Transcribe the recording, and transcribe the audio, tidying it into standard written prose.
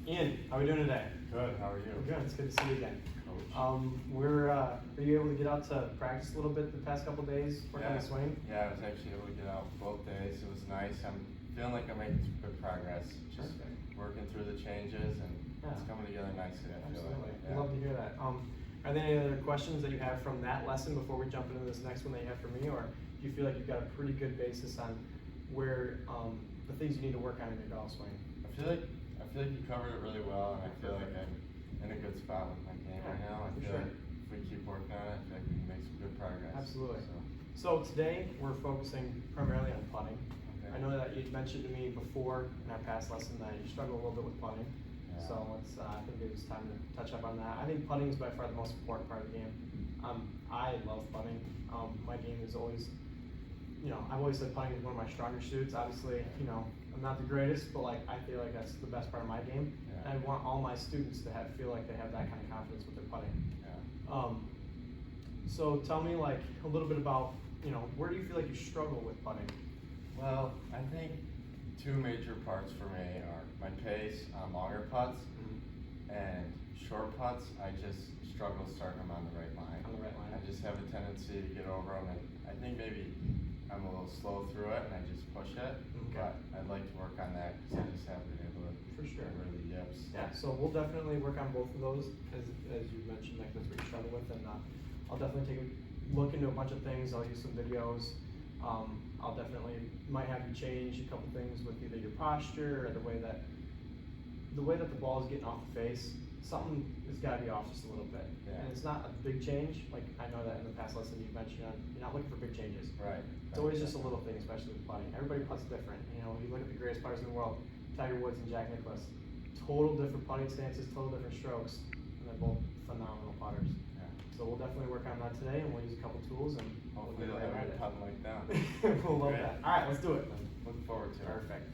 Ian, how are we doing today? Good, how are you? We're good. It's good to see you again. Coach. Are you able to get out to practice a little bit the past couple days, work on the swing? Yeah, I was actually able to get out both days. It was nice. I'm feeling like I'm making some good progress. Just working through the changes and it's coming together nicely, I feel Absolutely. like. I'd love to hear that. Are there any other questions that you have from that lesson before we jump into this next one that you have for me, or do you feel like you've got a pretty good basis on where the things you need to work on in your golf swing? I feel like you covered it really well, and I feel like I'm in a good spot with my game right now. I feel like if we keep working on it, I feel like we can make some good progress. Absolutely. So today we're focusing primarily on putting. Okay. I know that you mentioned to me before in our past lesson that you struggle a little bit with putting. Yeah. So I think it was time to touch up on that. I think putting is by far the most important part of the game. I love putting. My game is always, I've always said putting is one of my stronger suits. Obviously, I'm not the greatest, but I feel like that's the best part of my game. Yeah. And I want all my students to feel like they have that kind of confidence with their putting. Yeah. So tell me a little bit about, where do you feel like you struggle with putting? Well, I think two major parts for me are my pace on longer putts and short putts. I just struggle starting them on the right line. On the right line. I just have a tendency to get over them, and I think maybe I'm a little slow through it and I just push it. Okay. But I'd like to work on that because I just haven't been able to For sure. get rid of the yips. Yeah, so we'll definitely work on both of those, as you mentioned, that's what you struggle with, and I'll definitely take a look into a bunch of things. I'll use some videos. I'll definitely might have you change a couple things with either your posture or the way that the ball is getting off the face. Something has got to be off just a little bit, Yeah. and it's not a big change. Like I know that in the past lesson you mentioned, you're not looking for big changes. Right. It's always just a little thing, especially with putting. Everybody puts different. You look at the greatest putters in the world, Tiger Woods and Jack Nicklaus. Total different putting stances, total different strokes, and they're both phenomenal putters. Yeah. So we'll definitely work on that today, and we'll use a couple tools, and Hopefully we'll they'll get have right me at it. putting like that. We'll love Great. that. All right, let's do it. Look forward to it. Perfect.